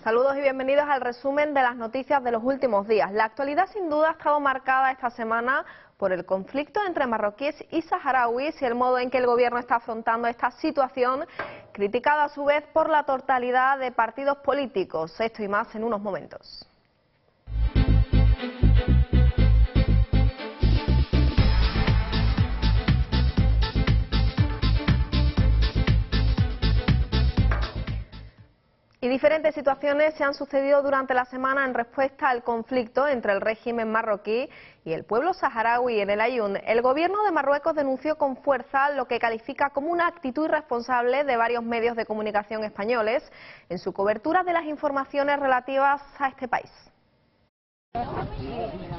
Saludos y bienvenidos al resumen de las noticias de los últimos días. La actualidad sin duda ha estado marcada esta semana por el conflicto entre marroquíes y saharauis y el modo en que el gobierno está afrontando esta situación, criticada a su vez por la totalidad de partidos políticos. Esto y más en unos momentos. Y diferentes situaciones se han sucedido durante la semana en respuesta al conflicto entre el régimen marroquí y el pueblo saharaui en el Aaiún. El gobierno de Marruecos denunció con fuerza lo que califica como una actitud irresponsable de varios medios de comunicación españoles en su cobertura de las informaciones relativas a este país.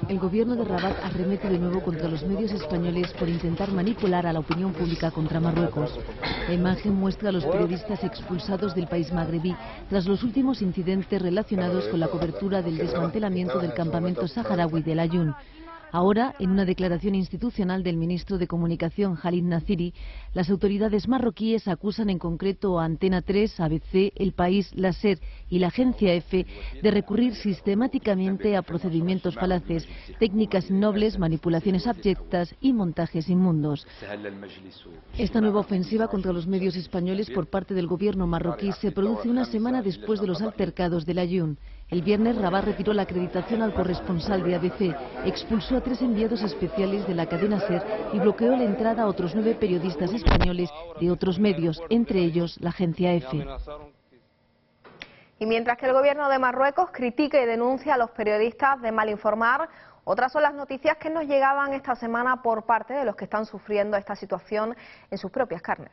El gobierno de Rabat arremete de nuevo contra los medios españoles por intentar manipular a la opinión pública contra Marruecos. La imagen muestra a los periodistas expulsados del país magrebí tras los últimos incidentes relacionados con la cobertura del desmantelamiento del campamento saharaui del Aaiún. Ahora, en una declaración institucional del ministro de Comunicación, Khalid Nasiri, las autoridades marroquíes acusan en concreto a Antena 3, ABC, El País, la SER y la agencia EFE de recurrir sistemáticamente a procedimientos falaces, técnicas innobles, manipulaciones abyectas y montajes inmundos. Esta nueva ofensiva contra los medios españoles por parte del gobierno marroquí se produce una semana después de los altercados del Aaiún. El viernes, Rabat retiró la acreditación al corresponsal de ABC, expulsó a 3 enviados especiales de la cadena SER y bloqueó la entrada a otros 9 periodistas españoles de otros medios, entre ellos la agencia EFE. Y mientras que el gobierno de Marruecos critica y denuncia a los periodistas de malinformar, otras son las noticias que nos llegaban esta semana por parte de los que están sufriendo esta situación en sus propias carnes.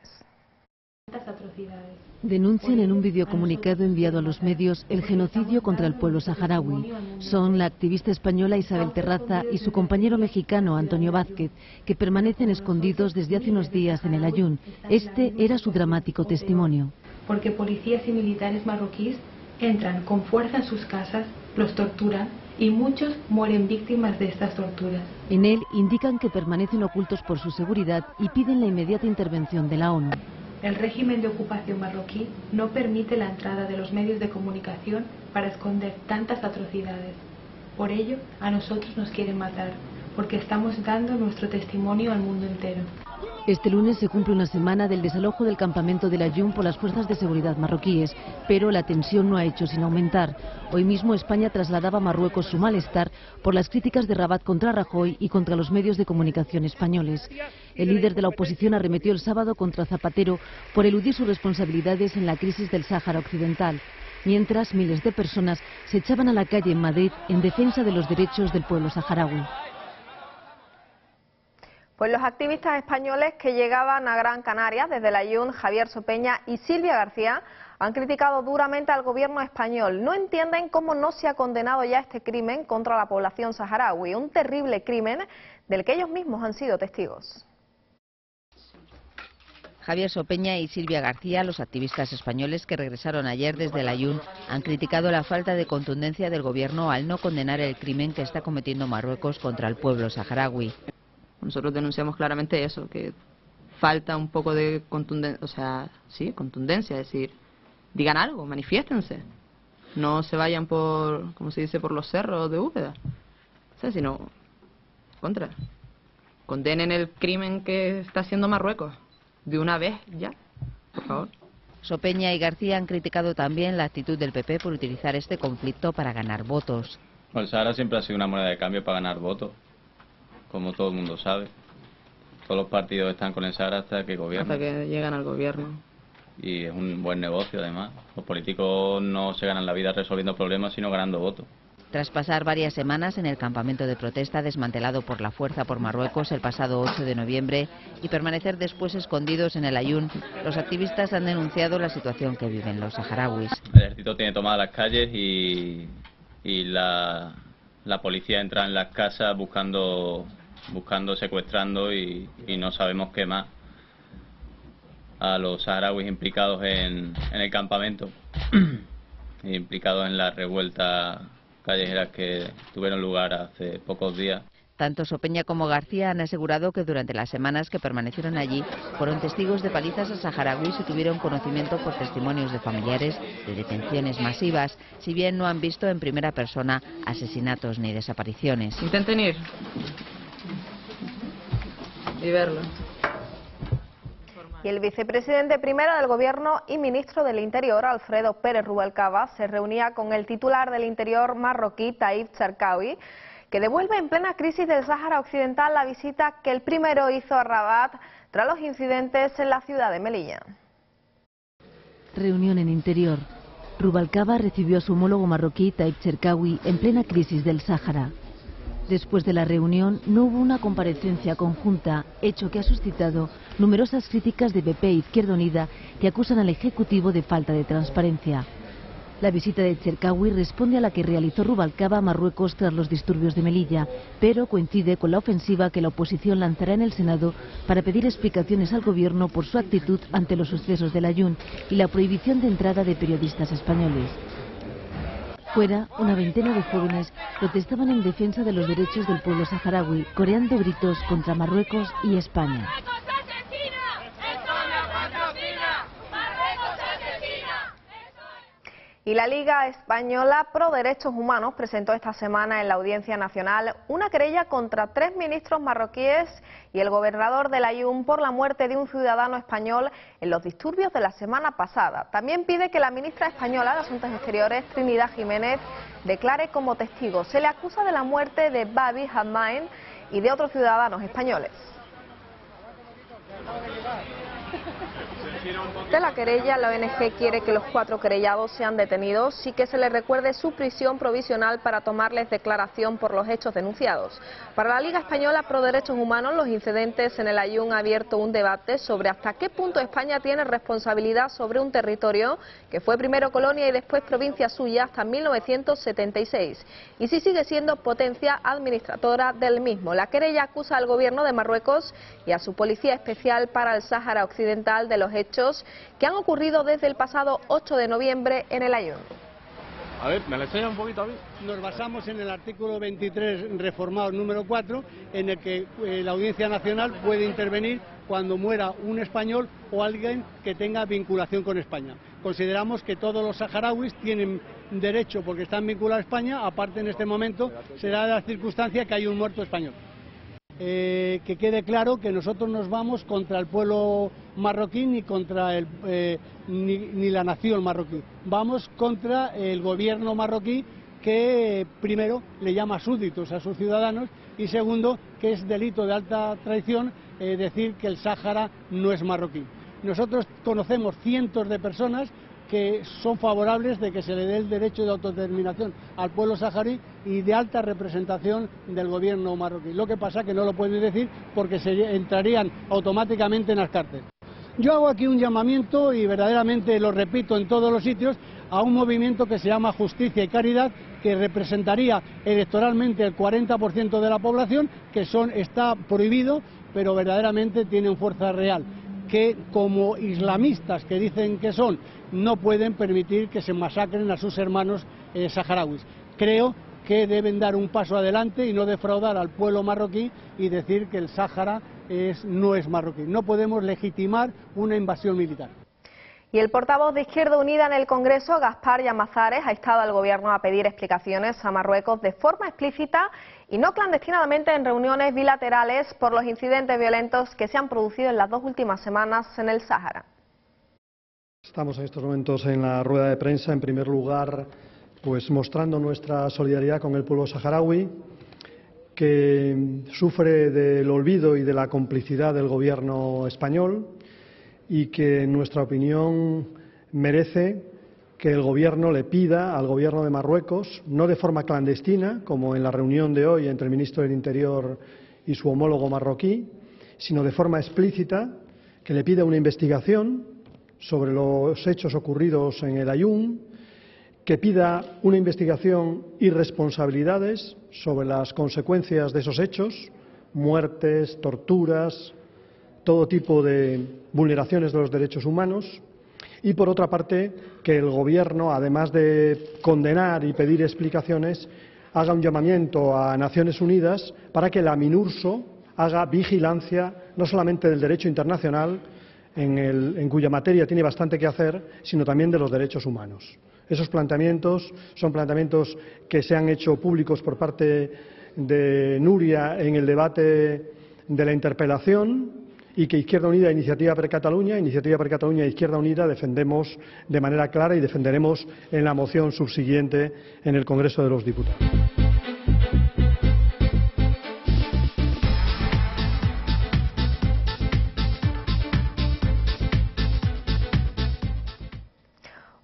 Denuncian en un videocomunicado enviado a los medios el genocidio contra el pueblo saharaui. Son la activista española Isabel Terraza y su compañero mexicano Antonio Vázquez, que permanecen escondidos desde hace unos días en el Aaiún. Este era su dramático testimonio. Porque policías y militares marroquíes entran con fuerza en sus casas, los torturan y muchos mueren víctimas de estas torturas. En él indican que permanecen ocultos por su seguridad y piden la inmediata intervención de la ONU. El régimen de ocupación marroquí no permite la entrada de los medios de comunicación para esconder tantas atrocidades. Por ello, a nosotros nos quieren matar, porque estamos dando nuestro testimonio al mundo entero. Este lunes se cumple una semana del desalojo del campamento del Aaiún por las fuerzas de seguridad marroquíes, pero la tensión no ha hecho sino aumentar. Hoy mismo España trasladaba a Marruecos su malestar por las críticas de Rabat contra Rajoy y contra los medios de comunicación españoles. El líder de la oposición arremetió el sábado contra Zapatero por eludir sus responsabilidades en la crisis del Sáhara Occidental, mientras miles de personas se echaban a la calle en Madrid en defensa de los derechos del pueblo saharaui. Pues los activistas españoles que llegaban a Gran Canaria desde el Aaiún, Javier Sopeña y Silvia García, han criticado duramente al gobierno español. No entienden cómo no se ha condenado ya este crimen contra la población saharaui, un terrible crimen del que ellos mismos han sido testigos. Javier Sopeña y Silvia García, los activistas españoles que regresaron ayer desde el Aaiún, han criticado la falta de contundencia del gobierno al no condenar el crimen que está cometiendo Marruecos contra el pueblo saharaui. Nosotros denunciamos claramente eso, que falta un poco de contundencia, contundencia, es decir, digan algo, manifiéstense, no se vayan por, como se dice, por los cerros de Úbeda, sino condenen el crimen que está haciendo Marruecos, de una vez ya, por favor. Sopeña y García han criticado también la actitud del PP por utilizar este conflicto para ganar votos. Bueno, el Sahara siempre ha sido una moneda de cambio para ganar votos, como todo el mundo sabe. Todos los partidos están con el Sahara hasta que gobiernan. Hasta que llegan al gobierno. Y es un buen negocio además. Los políticos no se ganan la vida resolviendo problemas, sino ganando votos. Tras pasar varias semanas en el campamento de protesta desmantelado por la fuerza por Marruecos el pasado 8 de noviembre y permanecer después escondidos en el Aaiún, los activistas han denunciado la situación que viven los saharauis. El ejército tiene tomadas las calles y la policía entra en las casas buscando, secuestrando y no sabemos qué más a los saharauis implicados en el campamento, implicados en la revuelta callejeras que tuvieron lugar hace pocos días. Tanto Sopeña como García han asegurado que durante las semanas que permanecieron allí fueron testigos de palizas a saharauis y tuvieron conocimiento por testimonios de familiares de detenciones masivas, si bien no han visto en primera persona asesinatos ni desapariciones. Intenten ir y verlo. Y el vicepresidente primero del Gobierno y ministro del Interior, Alfredo Pérez Rubalcaba, se reunía con el titular del Interior marroquí, Taïb Cherkaoui, que devuelve en plena crisis del Sáhara Occidental la visita que el primero hizo a Rabat tras los incidentes en la ciudad de Melilla. Reunión en Interior. Rubalcaba recibió a su homólogo marroquí, Taïb Cherkaoui, en plena crisis del Sáhara. Después de la reunión no hubo una comparecencia conjunta, hecho que ha suscitado numerosas críticas de PP e Izquierda Unida que acusan al Ejecutivo de falta de transparencia. La visita de Cherkaoui responde a la que realizó Rubalcaba a Marruecos tras los disturbios de Melilla, pero coincide con la ofensiva que la oposición lanzará en el Senado para pedir explicaciones al Gobierno por su actitud ante los sucesos del Ayun y la prohibición de entrada de periodistas españoles. Fuera, una veintena de jóvenes protestaban en defensa de los derechos del pueblo saharaui, coreando gritos contra Marruecos y España. Y la Liga Española Pro Derechos Humanos presentó esta semana en la Audiencia Nacional una querella contra 3 ministros marroquíes y el gobernador del Ayun por la muerte de un ciudadano español en los disturbios de la semana pasada. También pide que la ministra española de Asuntos Exteriores, Trinidad Jiménez, declare como testigo. Se le acusa de la muerte de Babi Hamain y de otros ciudadanos españoles. De la querella, la ONG quiere que los 4 querellados sean detenidos y que se les recuerde su prisión provisional para tomarles declaración por los hechos denunciados. Para la Liga Española Pro Derechos Humanos, los incidentes en el Ayun han abierto un debate sobre hasta qué punto España tiene responsabilidad sobre un territorio que fue primero colonia y después provincia suya hasta 1976, y si sigue siendo potencia administradora del mismo. La querella acusa al gobierno de Marruecos y a su Policía Especial para el Sáhara Occidental de los hechos que han ocurrido desde el pasado 8 de noviembre en el Ayun. A ver, ¿me la enseña un poquito a mí? Nos basamos en el artículo 23 reformado número 4, en el que la Audiencia Nacional puede intervenir cuando muera un español o alguien que tenga vinculación con España. Consideramos que todos los saharauis tienen derecho, porque están vinculados a España, aparte en este momento será la circunstancia que hay un muerto español. Que quede claro que nosotros nos vamos contra el pueblo marroquí ni contra ni la nación marroquí. Vamos contra el gobierno marroquí, que primero le llama súbditos a sus ciudadanos y segundo que es delito de alta traición decir que el Sáhara no es marroquí. Nosotros conocemos cientos de personas que son favorables de que se le dé el derecho de autodeterminación al pueblo saharaui y de alta representación del gobierno marroquí. Lo que pasa es que no lo pueden decir porque entrarían automáticamente en las cárceles. Yo hago aquí un llamamiento, y verdaderamente lo repito en todos los sitios, a un movimiento que se llama Justicia y Caridad, que representaría electoralmente el 40% de la población, que está prohibido, pero verdaderamente tienen fuerza real, que como islamistas que dicen que son, no pueden permitir que se masacren a sus hermanos saharauis. Creo que deben dar un paso adelante y no defraudar al pueblo marroquí y decir que el Sáhara no es marroquí. No podemos legitimar una invasión militar. Y el portavoz de Izquierda Unida en el Congreso, Gaspar Llamazares, ha instado al Gobierno a pedir explicaciones a Marruecos de forma explícita y no clandestinamente en reuniones bilaterales por los incidentes violentos que se han producido en las 2 últimas semanas en el Sáhara. Estamos en estos momentos en la rueda de prensa, en primer lugar, pues mostrando nuestra solidaridad con el pueblo saharaui, que sufre del olvido y de la complicidad del gobierno español y que, en nuestra opinión, merece que el gobierno le pida al gobierno de Marruecos, no de forma clandestina, como en la reunión de hoy entre el ministro del Interior y su homólogo marroquí, sino de forma explícita, que le pida una investigación sobre los hechos ocurridos en el Ayun, que pida una investigación y responsabilidades sobre las consecuencias de esos hechos, muertes, torturas, todo tipo de vulneraciones de los derechos humanos, y por otra parte que el Gobierno, además de condenar y pedir explicaciones, haga un llamamiento a Naciones Unidas para que la MINURSO haga vigilancia no solamente del derecho internacional, en cuya materia tiene bastante que hacer, sino también de los derechos humanos. Esos planteamientos son planteamientos que se han hecho públicos por parte de Núria en el debate de la interpelación y que Izquierda Unida e Iniciativa per Catalunya e Izquierda Unida defendemos de manera clara y defenderemos en la moción subsiguiente en el Congreso de los Diputados.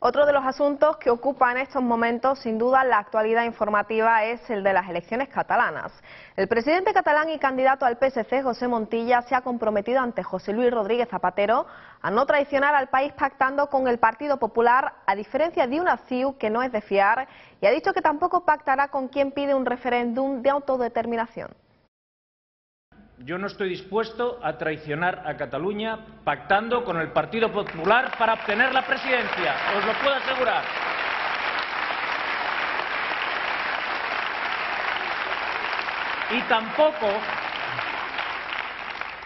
Otro de los asuntos que ocupa en estos momentos, sin duda, la actualidad informativa es el de las elecciones catalanas. El presidente catalán y candidato al PSC, José Montilla, se ha comprometido ante José Luis Rodríguez Zapatero a no traicionar al país pactando con el Partido Popular, a diferencia de una CiU que no es de fiar, y ha dicho que tampoco pactará con quien pide un referéndum de autodeterminación. Yo no estoy dispuesto a traicionar a Cataluña pactando con el Partido Popular para obtener la presidencia, os lo puedo asegurar. Y tampoco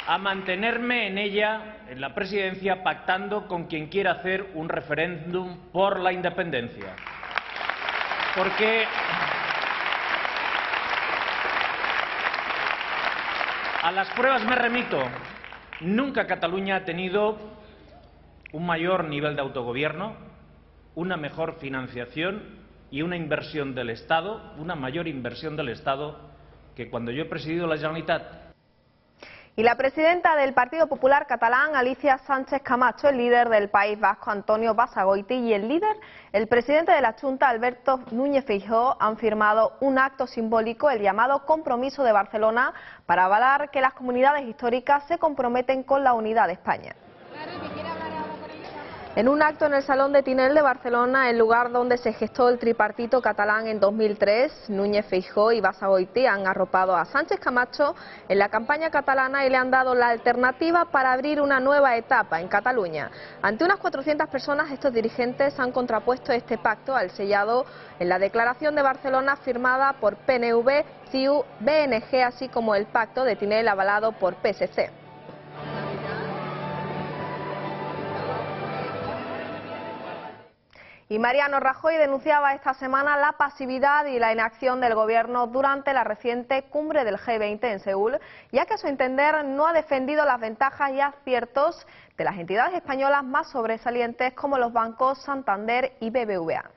a mantenerme en ella, en la presidencia, pactando con quien quiera hacer un referéndum por la independencia. Porque a las pruebas me remito. Nunca Cataluña ha tenido un mayor nivel de autogobierno, una mejor financiación y una inversión del Estado, una mayor inversión del Estado que cuando yo he presidido la Generalitat. Y la presidenta del Partido Popular catalán, Alicia Sánchez Camacho, el líder del País Vasco, Antonio Basagoiti, y el presidente de la Junta, Alberto Núñez Feijóo, han firmado un acto simbólico, el llamado Compromiso de Barcelona, para avalar que las comunidades históricas se comprometen con la unidad de España. En un acto en el Salón de Tinel de Barcelona, el lugar donde se gestó el tripartito catalán en 2003, Núñez Feijóo y Basagoiti han arropado a Sánchez Camacho en la campaña catalana y le han dado la alternativa para abrir una nueva etapa en Cataluña. Ante unas 400 personas, estos dirigentes han contrapuesto este pacto al sellado en la Declaración de Barcelona firmada por PNV, CiU, BNG, así como el pacto de Tinel avalado por PSC. Y Mariano Rajoy denunciaba esta semana la pasividad y la inacción del Gobierno durante la reciente cumbre del G20 en Seúl, ya que a su entender no ha defendido las ventajas y aciertos de las entidades españolas más sobresalientes como los bancos Santander y BBVA.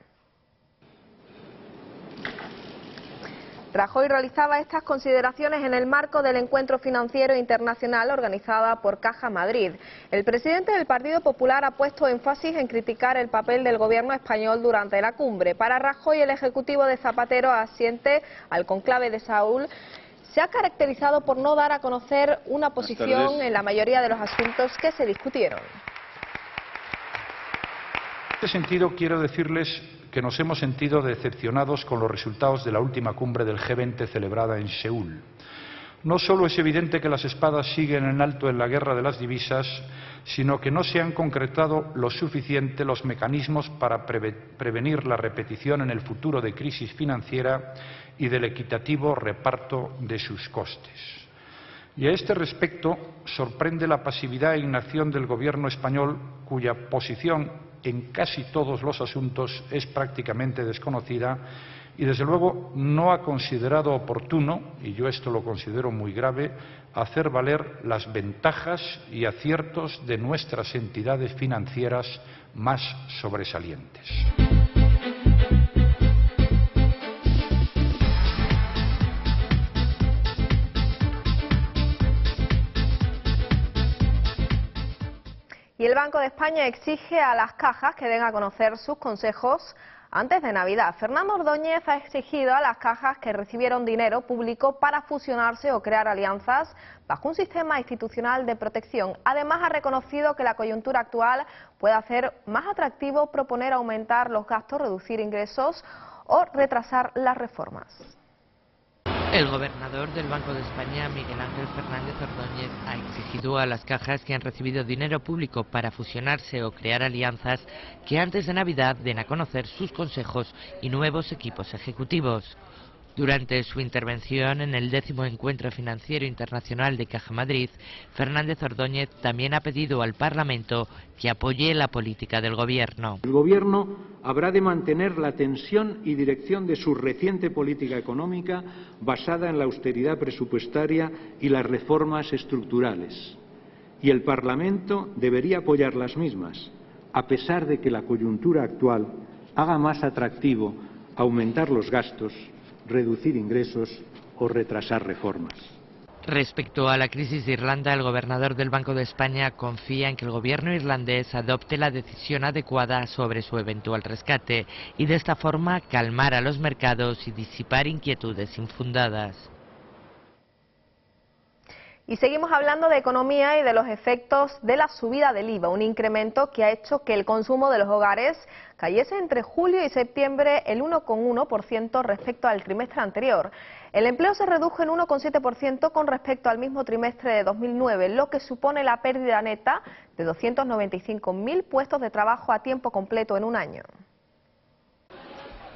Rajoy realizaba estas consideraciones en el marco del Encuentro Financiero Internacional organizada por Caja Madrid. El presidente del Partido Popular ha puesto énfasis en criticar el papel del gobierno español durante la cumbre. Para Rajoy, el ejecutivo de Zapatero, asiente al conclave de Seúl, se ha caracterizado por no dar a conocer una posición en la mayoría de los asuntos que se discutieron. En este sentido, quiero decirles que nos hemos sentido decepcionados con los resultados de la última cumbre del G20 celebrada en Seúl. No solo es evidente que las espadas siguen en alto en la guerra de las divisas, sino que no se han concretado lo suficiente los mecanismos para prevenir la repetición en el futuro de crisis financiera y del equitativo reparto de sus costes. Y a este respecto sorprende la pasividad e inacción del Gobierno español, cuya posición en casi todos los asuntos es prácticamente desconocida y, desde luego, no ha considerado oportuno, y yo esto lo considero muy grave, hacer valer las ventajas y aciertos de nuestras entidades financieras más sobresalientes. Y el Banco de España exige a las cajas que den a conocer sus consejos antes de Navidad. Fernando Ordóñez ha exigido a las cajas que recibieron dinero público para fusionarse o crear alianzas bajo un sistema institucional de protección. Además, ha reconocido que la coyuntura actual puede hacer más atractivo proponer aumentar los gastos, reducir ingresos o retrasar las reformas. El gobernador del Banco de España, Miguel Ángel Fernández Ordóñez, ha exigido a las cajas que han recibido dinero público para fusionarse o crear alianzas que antes de Navidad den a conocer sus consejos y nuevos equipos ejecutivos. Durante su intervención en el 10º Encuentro Financiero Internacional de Caja Madrid, Fernández Ordóñez también ha pedido al Parlamento que apoye la política del Gobierno. El Gobierno habrá de mantener la tensión y dirección de su reciente política económica basada en la austeridad presupuestaria y las reformas estructurales. Y el Parlamento debería apoyar las mismas, a pesar de que la coyuntura actual haga más atractivo aumentar los gastos, reducir ingresos o retrasar reformas. Respecto a la crisis de Irlanda, el gobernador del Banco de España confía en que el gobierno irlandés adopte la decisión adecuada sobre su eventual rescate y de esta forma calmar a los mercados y disipar inquietudes infundadas. Y seguimos hablando de economía y de los efectos de la subida del IVA, un incremento que ha hecho que el consumo de los hogares cayese entre julio y septiembre el 1,1% respecto al trimestre anterior. El empleo se redujo en 1,7% con respecto al mismo trimestre de 2009, lo que supone la pérdida neta de 295.000 puestos de trabajo a tiempo completo en un año.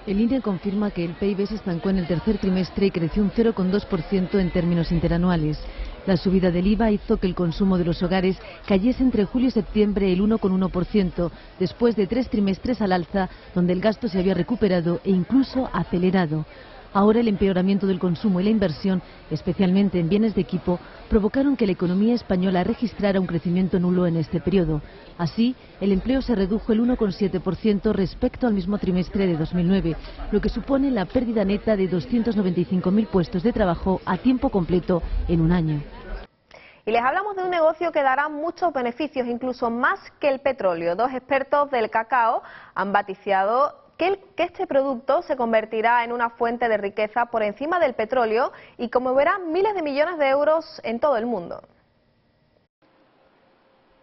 El INE confirma que el PIB se estancó en el tercer trimestre y creció un 0,2% en términos interanuales. La subida del IVA hizo que el consumo de los hogares cayese entre julio y septiembre el 1,1%, después de 3 trimestres al alza, donde el gasto se había recuperado e incluso acelerado. Ahora el empeoramiento del consumo y la inversión, especialmente en bienes de equipo, provocaron que la economía española registrara un crecimiento nulo en este periodo. Así, el empleo se redujo el 1,7% respecto al mismo trimestre de 2009, lo que supone la pérdida neta de 295.000 puestos de trabajo a tiempo completo en un año. Y les hablamos de un negocio que dará muchos beneficios, incluso más que el petróleo. Dos expertos del cacao han vaticiado que este producto se convertirá en una fuente de riqueza por encima del petróleo y que moverá miles de millones de euros en todo el mundo.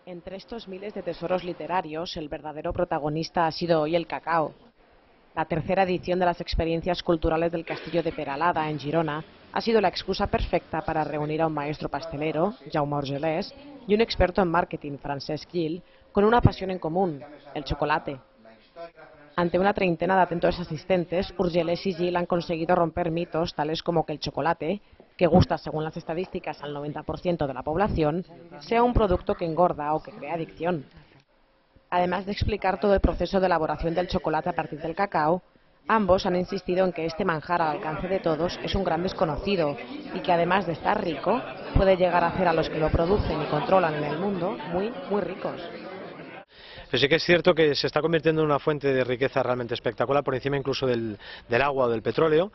Entre estos miles de tesoros literarios, el verdadero protagonista ha sido hoy el cacao. La tercera edición de las experiencias culturales del Castillo de Peralada, en Girona, ha sido la excusa perfecta para reunir a un maestro pastelero, Jaume Orgelès, y un experto en marketing, Francesc Gil, con una pasión en común, el chocolate. Ante una treintena de atentos asistentes, Orgelès y Gil han conseguido romper mitos tales como que el chocolate, que gusta según las estadísticas al 90% de la población, sea un producto que engorda o que crea adicción. Además de explicar todo el proceso de elaboración del chocolate a partir del cacao, ambos han insistido en que este manjar al alcance de todos es un gran desconocido y que además de estar rico, puede llegar a hacer a los que lo producen y controlan en el mundo muy, muy ricos. Pero sí que es cierto que se está convirtiendo en una fuente de riqueza realmente espectacular, por encima incluso del agua o del petróleo,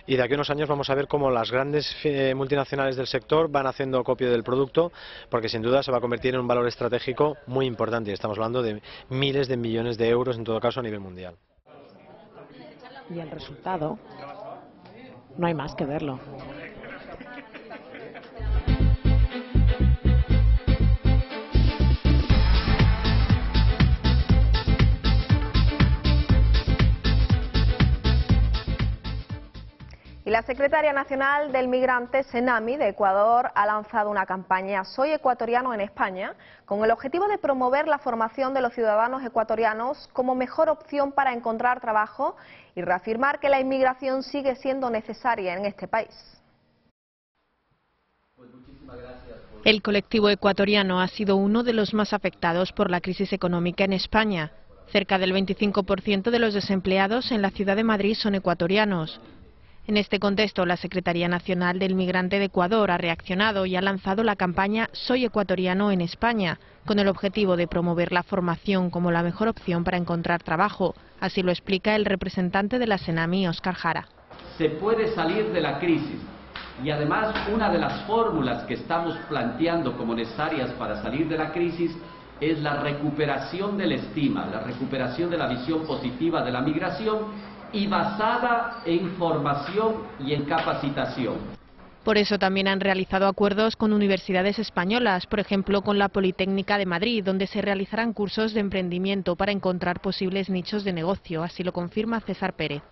y de aquí a unos años vamos a ver cómo las grandes multinacionales del sector van haciendo acopio del producto, porque sin duda se va a convertir en un valor estratégico muy importante, y estamos hablando de miles de millones de euros en todo caso a nivel mundial. Y el resultado, no hay más que verlo. Y la Secretaría Nacional del Migrante, Senami, de Ecuador, ha lanzado una campaña Soy Ecuatoriano en España, con el objetivo de promover la formación de los ciudadanos ecuatorianos como mejor opción para encontrar trabajo y reafirmar que la inmigración sigue siendo necesaria en este país. El colectivo ecuatoriano ha sido uno de los más afectados por la crisis económica en España. Cerca del 25% de los desempleados en la ciudad de Madrid son ecuatorianos. En este contexto, la Secretaría Nacional del Migrante de Ecuador ha reaccionado y ha lanzado la campaña Soy Ecuatoriano en España, con el objetivo de promover la formación como la mejor opción para encontrar trabajo. Así lo explica el representante de la Senami, Óscar Jara. Se puede salir de la crisis y además una de las fórmulas que estamos planteando como necesarias para salir de la crisis es la recuperación de la estima, la recuperación de la visión positiva de la migración y basada en formación y en capacitación. Por eso también han realizado acuerdos con universidades españolas, por ejemplo con la Politécnica de Madrid, donde se realizarán cursos de emprendimiento para encontrar posibles nichos de negocio, así lo confirma César Pérez.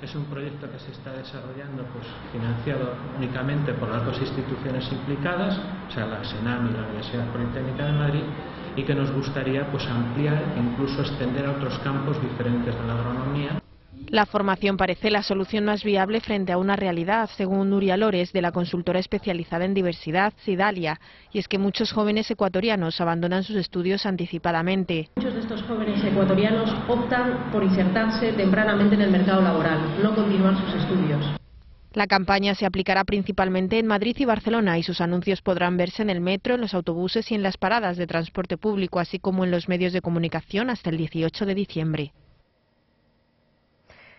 Es un proyecto que se está desarrollando financiado únicamente por las dos instituciones implicadas, o sea, la Senami y la Universidad Politécnica de Madrid, y que nos gustaría ampliar e incluso extender a otros campos diferentes de la agronomía. La formación parece la solución más viable frente a una realidad, según Nuria Lores, de la consultora especializada en diversidad, Sidalia, y es que muchos jóvenes ecuatorianos abandonan sus estudios anticipadamente. Muchos de estos jóvenes ecuatorianos optan por insertarse tempranamente en el mercado laboral, no continuar sus estudios. La campaña se aplicará principalmente en Madrid y Barcelona y sus anuncios podrán verse en el metro, en los autobuses y en las paradas de transporte público, así como en los medios de comunicación hasta el 18 de diciembre.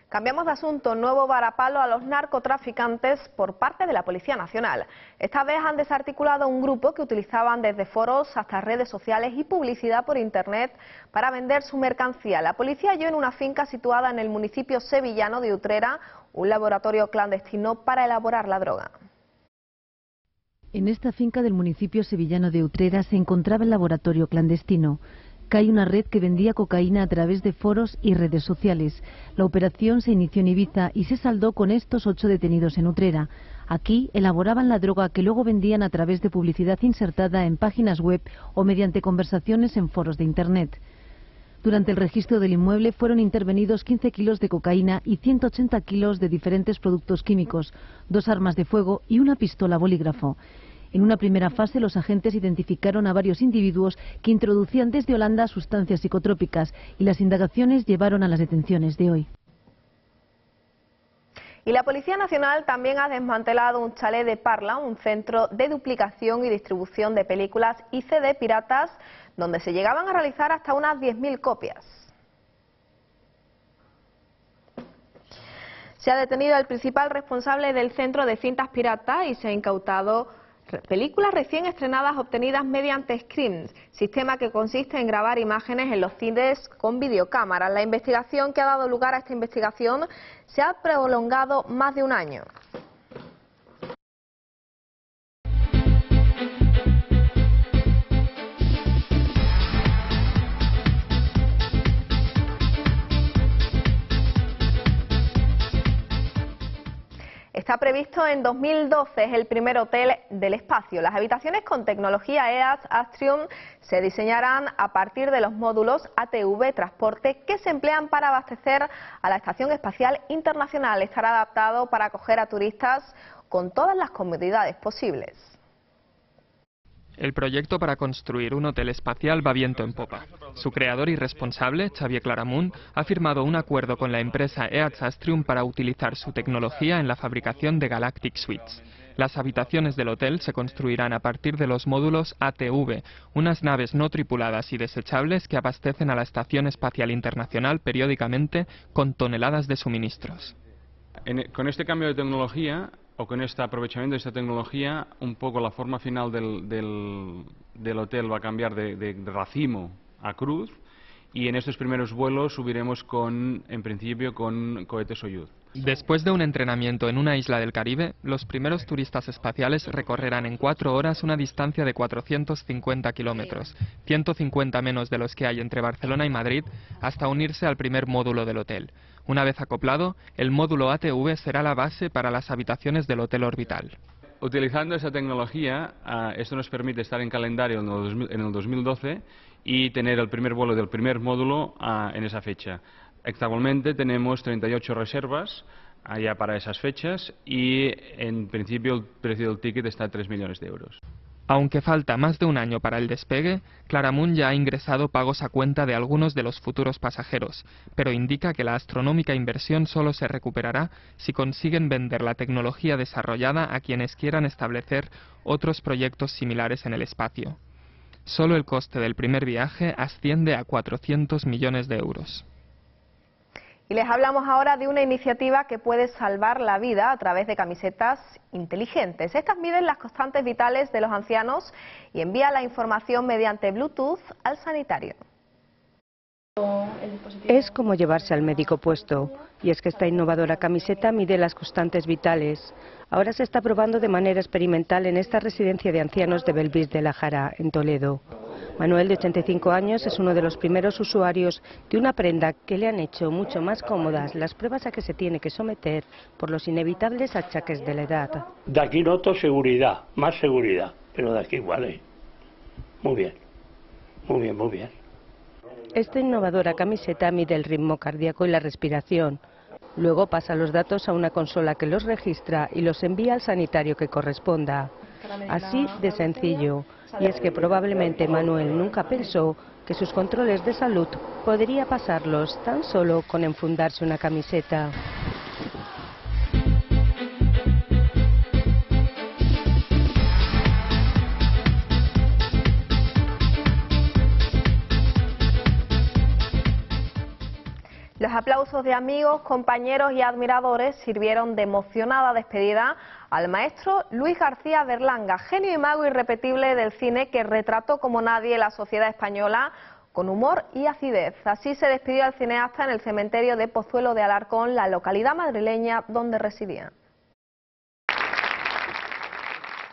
Cambiamos de asunto. Nuevo varapalo a los narcotraficantes por parte de la Policía Nacional. Esta vez han desarticulado un grupo que utilizaban desde foros hasta redes sociales y publicidad por Internet para vender su mercancía. La policía halló en una finca situada en el municipio sevillano de Utrera un laboratorio clandestino para elaborar la droga. En esta finca del municipio sevillano de Utrera se encontraba el laboratorio clandestino. Cae una red que vendía cocaína a través de foros y redes sociales. La operación se inició en Ibiza y se saldó con estos 8 detenidos en Utrera. Aquí elaboraban la droga que luego vendían a través de publicidad insertada en páginas web o mediante conversaciones en foros de Internet. Durante el registro del inmueble fueron intervenidos 15 kilos de cocaína y 180 kilos de diferentes productos químicos, 2 armas de fuego y una pistola bolígrafo. En una primera fase, los agentes identificaron a varios individuos que introducían desde Holanda sustancias psicotrópicas y las indagaciones llevaron a las detenciones de hoy. Y la Policía Nacional también ha desmantelado un chalet de Parla, un centro de duplicación y distribución de películas y CD piratas, donde se llegaban a realizar hasta unas 10.000 copias. Se ha detenido al principal responsable del centro de cintas piratas y se ha incautado películas recién estrenadas obtenidas mediante Scream, sistema que consiste en grabar imágenes en los cines con videocámaras. La investigación que ha dado lugar a esta investigación se ha prolongado más de un año. Está previsto en 2012, es el primer hotel del espacio. Las habitaciones con tecnología EAS Astrium se diseñarán a partir de los módulos ATV Transporte que se emplean para abastecer a la Estación Espacial Internacional. Estará adaptado para acoger a turistas con todas las comodidades posibles. El proyecto para construir un hotel espacial va viento en popa. Su creador y responsable, Xavier Claramunt, ha firmado un acuerdo con la empresa EAS Astrium para utilizar su tecnología en la fabricación de Galactic Suites. Las habitaciones del hotel se construirán a partir de los módulos ATV, unas naves no tripuladas y desechables que abastecen a la Estación Espacial Internacional periódicamente con toneladas de suministros. Con este cambio de tecnología, o con este aprovechamiento de esta tecnología, un poco la forma final del hotel va a cambiar de racimo a cruz, y en estos primeros vuelos subiremos en principio con cohetes Soyuz. Después de un entrenamiento en una isla del Caribe, los primeros turistas espaciales recorrerán en 4 horas una distancia de 450 kilómetros, 150 menos de los que hay entre Barcelona y Madrid, hasta unirse al primer módulo del hotel. Una vez acoplado, el módulo ATV será la base para las habitaciones del hotel orbital. Utilizando esa tecnología, esto nos permite estar en calendario en el 2012 y tener el primer vuelo del primer módulo en esa fecha. Actualmente tenemos 38 reservas ya para esas fechas y en principio el precio del ticket está a 3 millones de euros. Aunque falta más de un año para el despegue, Claramunt ya ha ingresado pagos a cuenta de algunos de los futuros pasajeros, pero indica que la astronómica inversión solo se recuperará si consiguen vender la tecnología desarrollada a quienes quieran establecer otros proyectos similares en el espacio. Solo el coste del primer viaje asciende a 400 millones de euros. Y les hablamos ahora de una iniciativa que puede salvar la vida a través de camisetas inteligentes. Estas miden las constantes vitales de los ancianos y envían la información mediante Bluetooth al sanitario. Es como llevarse al médico puesto, y es que esta innovadora camiseta mide las constantes vitales. Ahora se está probando de manera experimental en esta residencia de ancianos de Belvis de la Jara, en Toledo. Manuel, de 85 años, es uno de los primeros usuarios de una prenda que le han hecho mucho más cómodas las pruebas a que se tiene que someter por los inevitables achaques de la edad. De aquí noto seguridad, más seguridad, pero de aquí igual, Muy bien, muy bien, muy bien. Esta innovadora camiseta mide el ritmo cardíaco y la respiración. Luego pasa los datos a una consola que los registra y los envía al sanitario que corresponda. Así de sencillo. Y es que probablemente Manuel nunca pensó que sus controles de salud podría pasarlos tan solo con enfundarse una camiseta. Los aplausos de amigos, compañeros y admiradores sirvieron de emocionada despedida al maestro Luis García Berlanga, genio y mago irrepetible del cine que retrató como nadie la sociedad española con humor y acidez. Así se despidió al cineasta en el cementerio de Pozuelo de Alarcón, la localidad madrileña donde residía.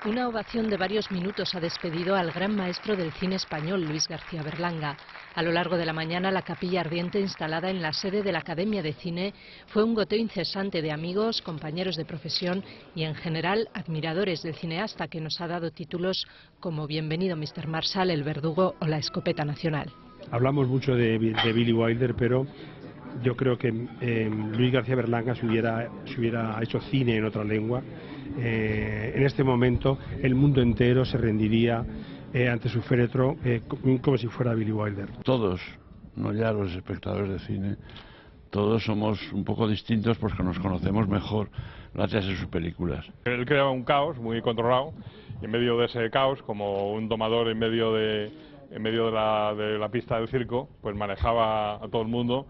Una ovación de varios minutos ha despedido al gran maestro del cine español, Luis García Berlanga. A lo largo de la mañana, la capilla ardiente instalada en la sede de la Academia de Cine fue un goteo incesante de amigos, compañeros de profesión y, en general, admiradores del cineasta, que nos ha dado títulos como Bienvenido Mr. Marshall, El Verdugo o La Escopeta Nacional. Hablamos mucho de Billy Wilder, pero yo creo que Luis García Berlanga si hubiera hecho cine en otra lengua, en este momento el mundo entero se rendiría ante su féretro como si fuera Billy Wilder. Todos, no ya los espectadores de cine, todos somos un poco distintos porque nos conocemos mejor gracias a sus películas. Él creaba un caos muy controlado y en medio de ese caos, como un domador en medio de la pista del circo, pues manejaba a todo el mundo.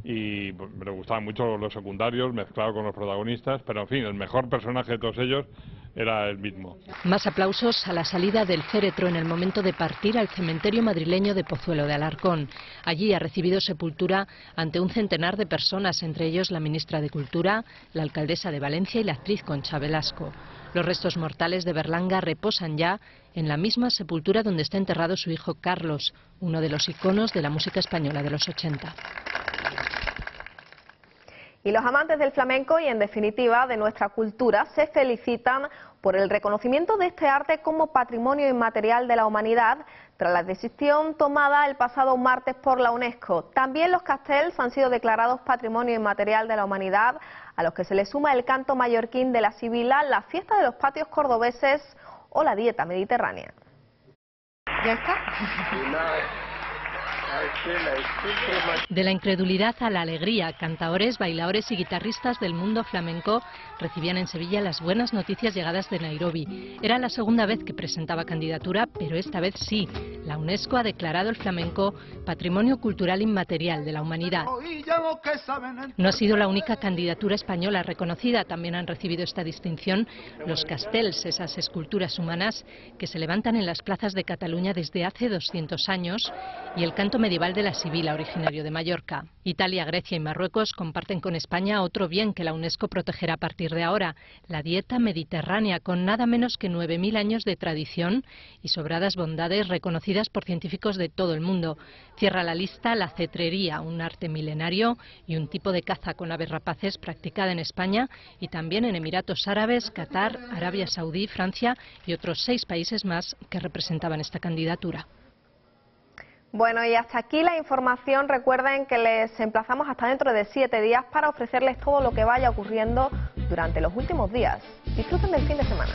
Y pues, me gustaban mucho los secundarios mezclados con los protagonistas, pero en fin, el mejor personaje de todos ellos era el mismo. Más aplausos a la salida del féretro en el momento de partir al cementerio madrileño de Pozuelo de Alarcón. Allí ha recibido sepultura ante un centenar de personas, entre ellos la ministra de Cultura, la alcaldesa de Valencia y la actriz Concha Velasco. Los restos mortales de Berlanga reposan ya en la misma sepultura donde está enterrado su hijo Carlos, uno de los iconos de la música española de los 80. Y los amantes del flamenco y, en definitiva, de nuestra cultura se felicitan por el reconocimiento de este arte como patrimonio inmaterial de la humanidad tras la decisión tomada el pasado martes por la UNESCO. También los castells han sido declarados patrimonio inmaterial de la humanidad, a los que se le suma el canto mallorquín de la Sibila, la fiesta de los patios cordobeses o la dieta mediterránea. ¿Ya está? De la incredulidad a la alegría, cantaores, bailadores y guitarristas del mundo flamenco recibían en Sevilla las buenas noticias llegadas de Nairobi. Era la segunda vez que presentaba candidatura, pero esta vez sí. La UNESCO ha declarado el flamenco Patrimonio Cultural Inmaterial de la Humanidad. No ha sido la única candidatura española reconocida. También han recibido esta distinción los castells, esas esculturas humanas que se levantan en las plazas de Cataluña desde hace 200 años, y el canto medieval de la Sibila, originario de Mallorca. Italia, Grecia y Marruecos comparten con España otro bien que la UNESCO protegerá a partir de ahora, la dieta mediterránea, con nada menos que 9.000 años de tradición y sobradas bondades reconocidas por científicos de todo el mundo. Cierra la lista la cetrería, un arte milenario y un tipo de caza con aves rapaces practicada en España y también en Emiratos Árabes, Qatar, Arabia Saudí, Francia y otros 6 países más que representaban esta candidatura. Bueno, y hasta aquí la información. Recuerden que les emplazamos hasta dentro de 7 días para ofrecerles todo lo que vaya ocurriendo durante los últimos días. Disfruten del fin de semana.